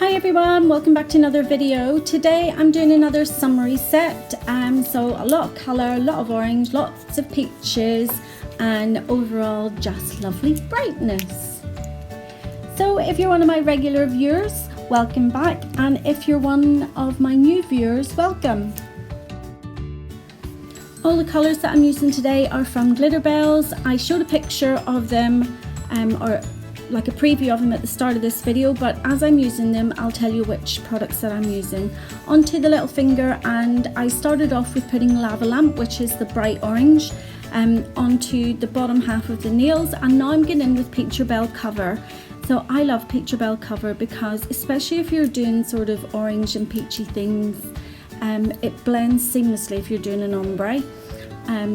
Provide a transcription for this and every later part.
Hi everyone, welcome back to another video. Today I'm doing another summery set. So a lot of colour, a lot of orange, lots of peaches, and overall just lovely brightness. So if you're one of my regular viewers, welcome back, and if you're one of my new viewers, welcome. All the colours that I'm using today are from Glitterbels. I showed a picture of them or like a preview of them at the start of this video, but as I'm using them I'll tell you which products that I'm using. Onto the little finger, and I started off with putting Lava Lamp, which is the bright orange, onto the bottom half of the nails, and now I'm getting in with Peacherbel Cover. So I love Peacherbel Cover because especially if you're doing sort of orange and peachy things, it blends seamlessly if you're doing an ombre.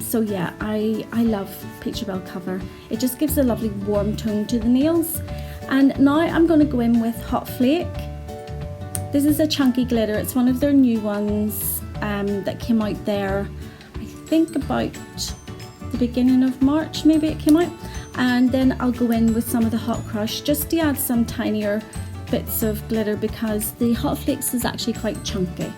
So yeah, I love Peacherbel Cover. It just gives a lovely warm tone to the nails. And now I'm going to go in with Hot Flake. This is a chunky glitter. It's one of their new ones that came out there, I think about the beginning of March, maybe it came out. And then I'll go in with some of the Hot Crush just to add some tinier bits of glitter because the Hot Flakes is actually quite chunky.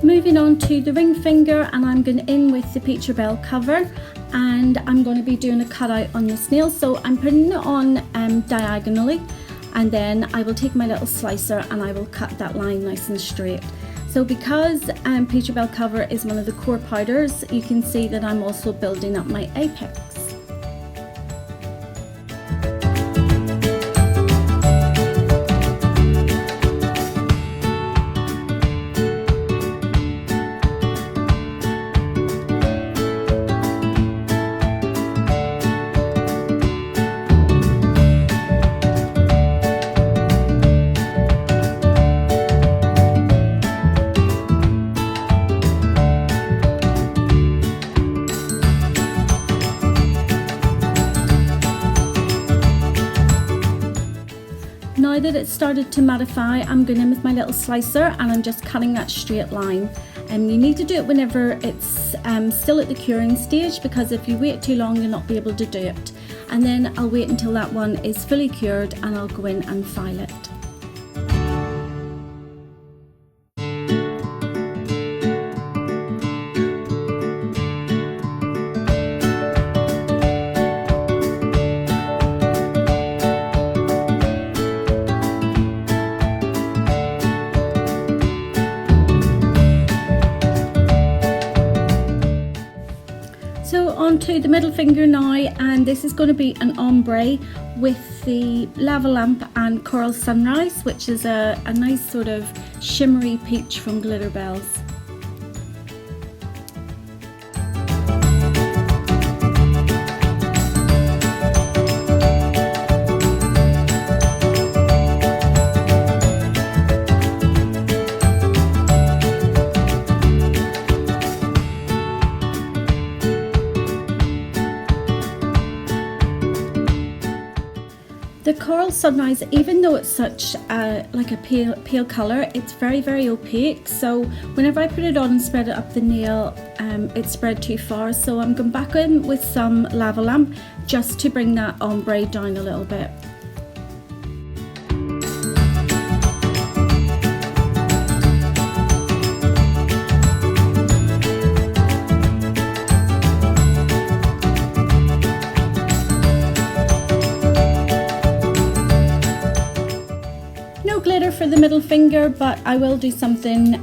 Moving on to the ring finger, and I'm going in with the Peacherbel Cover, and I'm going to be doing a cutout on this nail. So I'm putting it on diagonally, and then I will take my little slicer and I will cut that line nice and straight. So because Peacherbel Cover is one of the core powders, you can see that I'm also building up my apex. Now that it's started to mattify, I'm going in with my little slicer and I'm just cutting that straight line. And you need to do it whenever it's still at the curing stage, because if you wait too long you'll not be able to do it. And then I'll wait until that one is fully cured and I'll go in and file it. So onto the middle finger now, and this is going to be an ombre with the Lava Lamp and Coral Sunrise, which is a nice sort of shimmery peach from Glitterbels. The Coral Sunrise, even though it's such like a pale colour, it's very opaque. So whenever I put it on and spread it up the nail, it spread too far. So I'm going back in with some Lava Lamp just to bring that ombre down a little bit. Glitter for the middle finger, but I will do something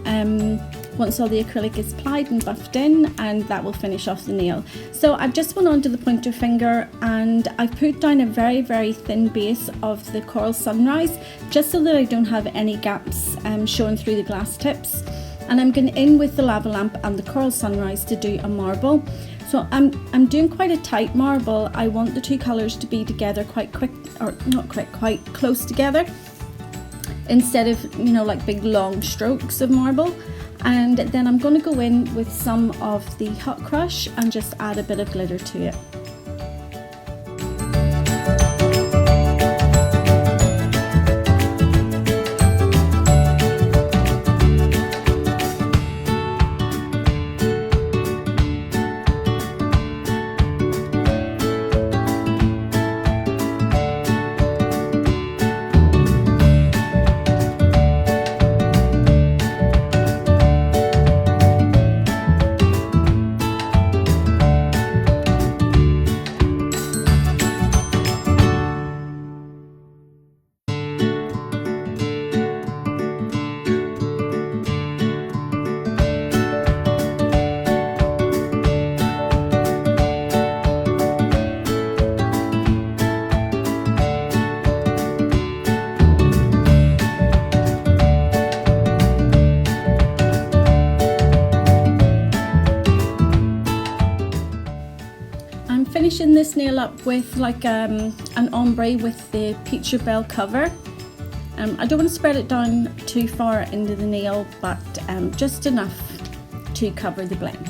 once all the acrylic is applied and buffed in, and that will finish off the nail. So I've just went on to the pointer finger and I've put down a very thin base of the Coral Sunrise just so that I don't have any gaps showing through the glass tips. And I'm going in with the Lava Lamp and the Coral Sunrise to do a marble. So I'm doing quite a tight marble. I want the two colours to be together quite quick, or not quick, quite close together, instead of, you know, like big long strokes of marble. And then I'm going to go in with some of the hot crush and just add a bit of glitter to it. Finishing this nail up with like an ombre with the Peacherbel cover. I don't want to spread it down too far into the nail, but just enough to cover the blend.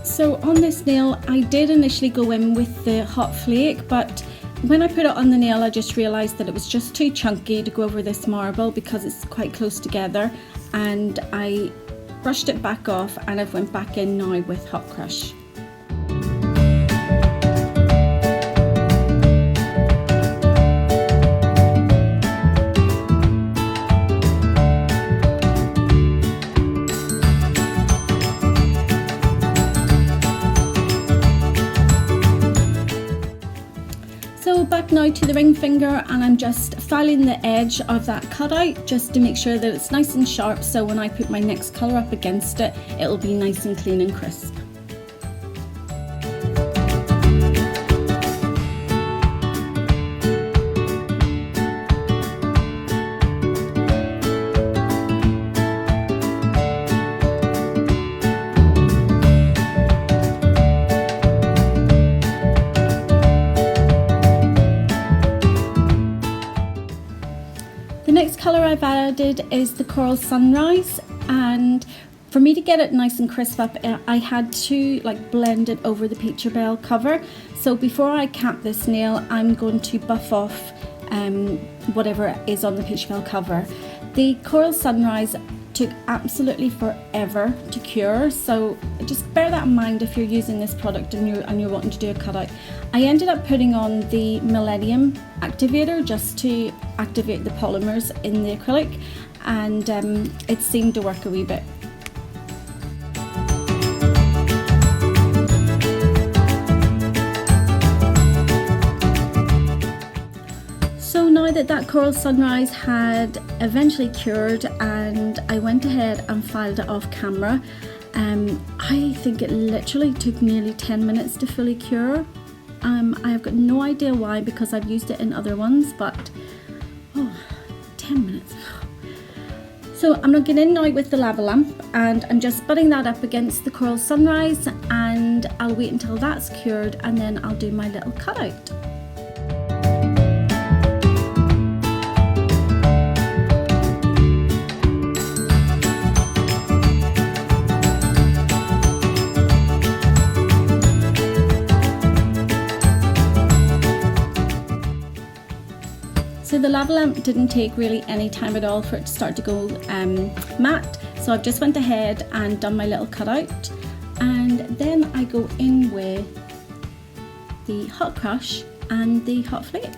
So on this nail, I did initially go in with the hot flake, but when I put it on the nail, I just realised that it was just too chunky to go over this marble because it's quite close together, and I brushed it back off and I've went back in now with hot crush. So back now to the ring finger, and I'm just filing the edge of that cutout just to make sure that it's nice and sharp, so when I put my next colour up against it, it'll be nice and clean and crisp. The next colour I've added is the Coral Sunrise, and for me to get it nice and crisp up, I had to blend it over the Peacherbel cover. So before I cap this nail, I'm going to buff off whatever is on the Peacherbel cover. The Coral Sunrise took absolutely forever to cure, so just bear that in mind if you're using this product and you're wanting to do a cutout. I ended up putting on the Millennium activator just to activate the polymers in the acrylic, and it seemed to work a wee bit. So now that Coral Sunrise had eventually cured and I went ahead and filed it off camera, I think it literally took nearly 10 minutes to fully cure. I have got no idea why, because I've used it in other ones, but 10 minutes. So I'm going to get in now with the lava lamp, and I'm just butting that up against the Coral Sunrise, and I'll wait until that's cured and then I'll do my little cutout. So the lava lamp didn't take really any time at all for it to start to go matte. So I've just went ahead and done my little cutout, and then I go in with the hot crush and the hot flake.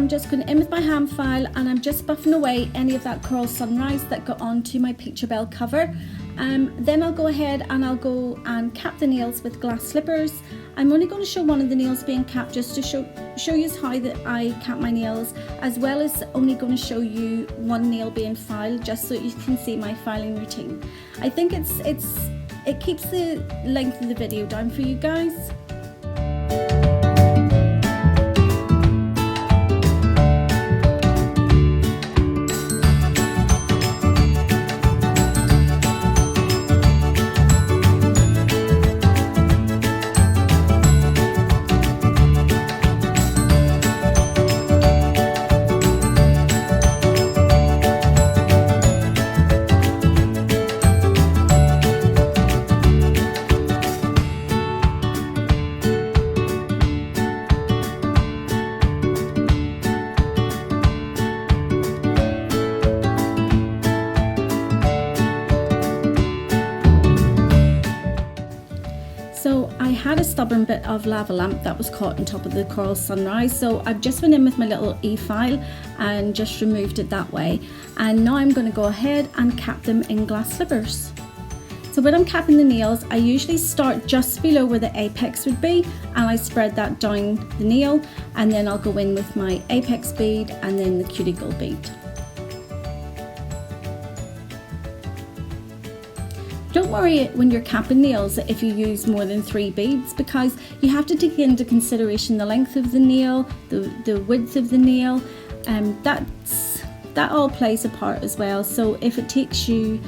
I'm just going in with my hand file and I'm just buffing away any of that Coral Sunrise that got onto my Peacherbel cover. Then I'll go ahead and I'll go and cap the nails with glass slippers. I'm only going to show one of the nails being capped just to show you how that I cap my nails, as well as only going to show you one nail being filed just so you can see my filing routine. I think it keeps the length of the video down for you guys. So I had a stubborn bit of lava lamp that was caught on top of the Coral Sunrise, so I've just went in with my little e-file and just removed it that way. And now I'm going to go ahead and cap them in glass slippers. So when I'm capping the nails, I usually start just below where the apex would be and I spread that down the nail, and then I'll go in with my apex bead and then the cuticle bead. Don't worry when you're capping nails if you use more than 3 beads, because you have to take into consideration the length of the nail, the width of the nail, and that all plays a part as well. So if it takes you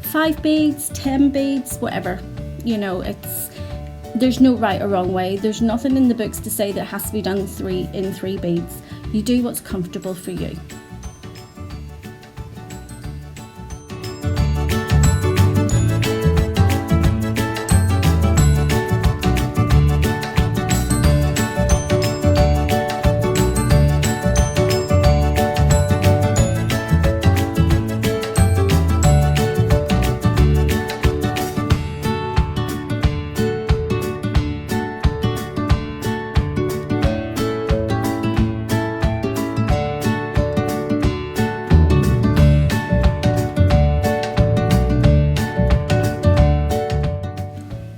5 beads, 10 beads, whatever, you know, there's no right or wrong way. There's nothing in the books to say that it has to be done in 3 beads. You do what's comfortable for you.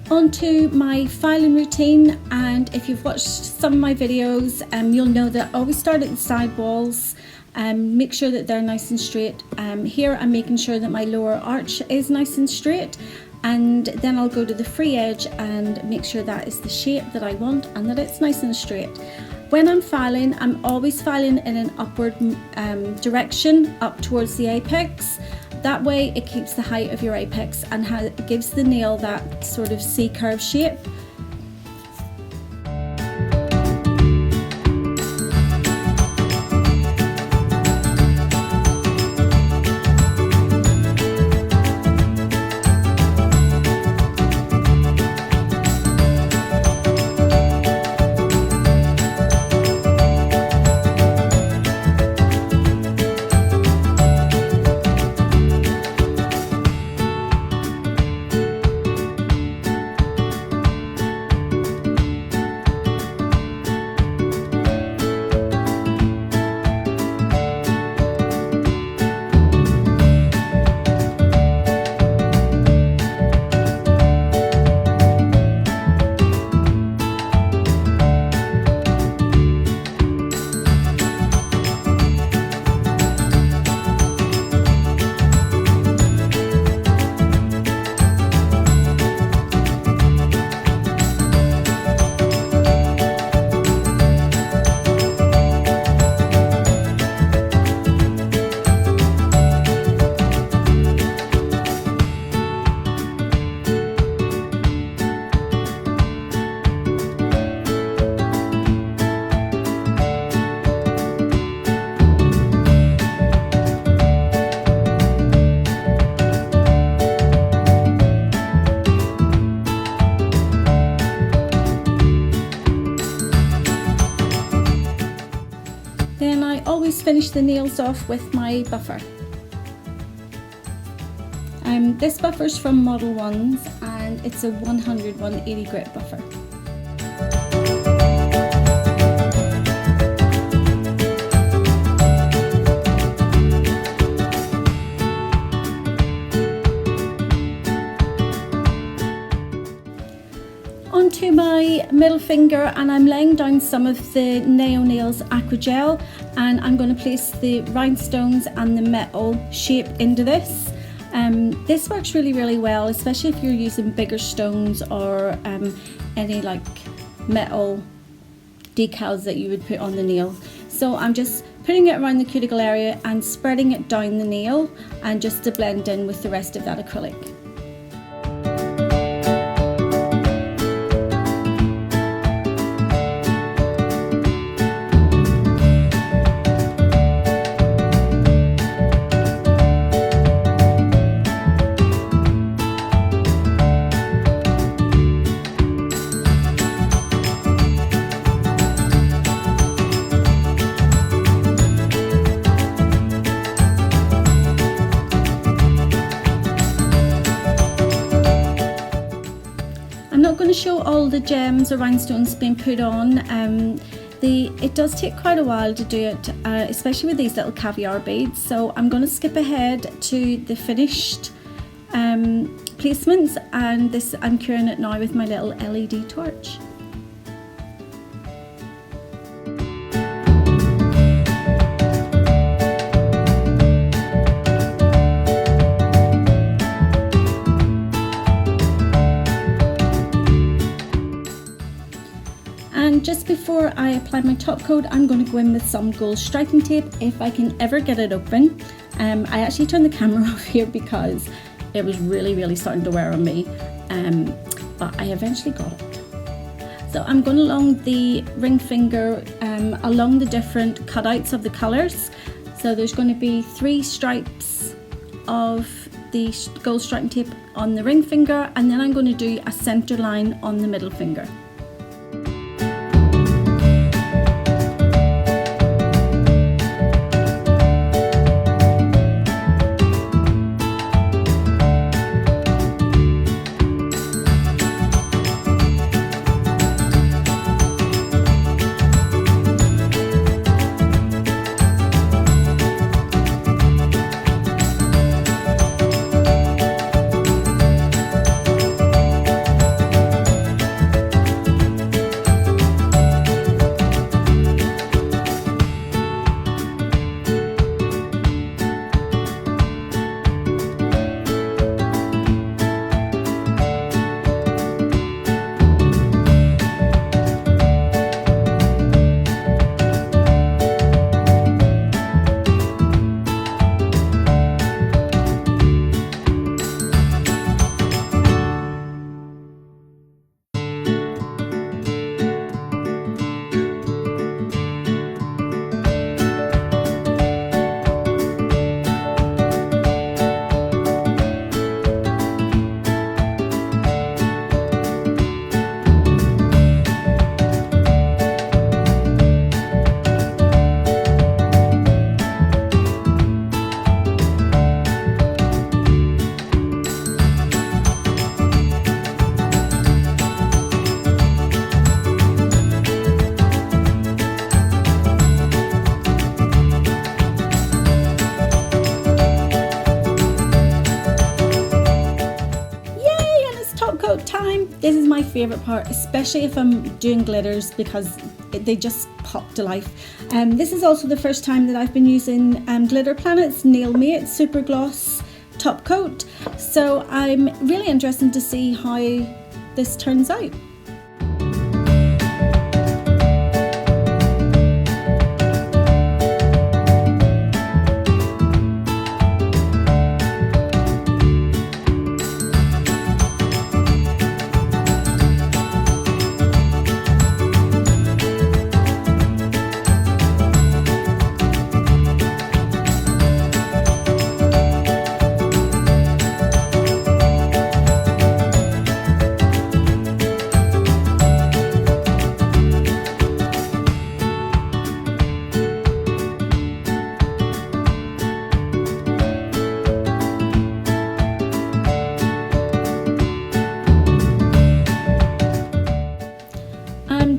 Onto my filing routine, and if you've watched some of my videos, you'll know that I always start at the side walls, make sure that they're nice and straight. Here I'm making sure that my lower arch is nice and straight, and then I'll go to the free edge and make sure that is the shape that I want and that it's nice and straight. When I'm filing, I'm always filing in an upward direction up towards the apex. That way it keeps the height of your apex and gives the nail that sort of C-curve shape. Then I always finish the nails off with my buffer. This buffer's from Model 1s and it's a 100/180 grit buffer. middle finger and I'm laying down some of the Nails Acrygel, and I'm going to place the rhinestones and the metal shape into this. This works really well, especially if you're using bigger stones or any like metal decals that you would put on the nail. So I'm just putting it around the cuticle area and spreading it down the nail, and just to blend in with the rest of that acrylic. I'm not going to show all the gems or rhinestones being put on. It does take quite a while to do it, especially with these little caviar beads. So I'm going to skip ahead to the finished placements, and this I'm curing it now with my little LED torch. And just before I apply my top coat, I'm going to go in with some gold striping tape if I can ever get it open. I actually turned the camera off here because it was really starting to wear on me, but I eventually got it. So I'm going along the ring finger, along the different cutouts of the colours. So there's going to be 3 stripes of the gold striping tape on the ring finger, and then I'm going to do a centre line on the middle finger. Time. This is my favorite part, especially if I'm doing glitters, because they just pop to life. This is also the first time that I've been using Glitter Planet's Nail Mate Super Gloss top coat, so I'm really interested to see how this turns out.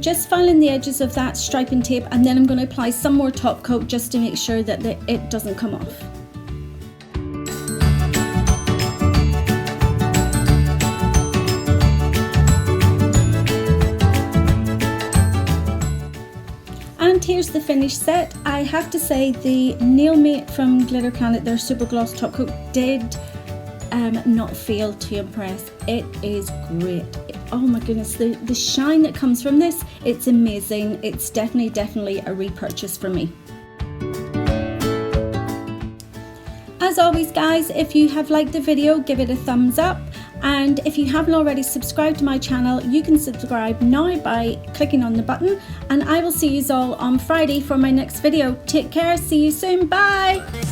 Just filing the edges of that striping tape, and then I'm going to apply some more top coat just to make sure that it doesn't come off. And here's the finished set. I have to say the Nail Mate from Glitter Planet, their Super Gloss Top Coat, did not fail to impress. It is great. Oh my goodness, the shine that comes from this, it's amazing. It's definitely a repurchase for me. As always guys, if you have liked the video, give it a thumbs up. And if you haven't already subscribed to my channel, you can subscribe now by clicking on the button. And I will see you all on Friday for my next video. Take care, see you soon, bye!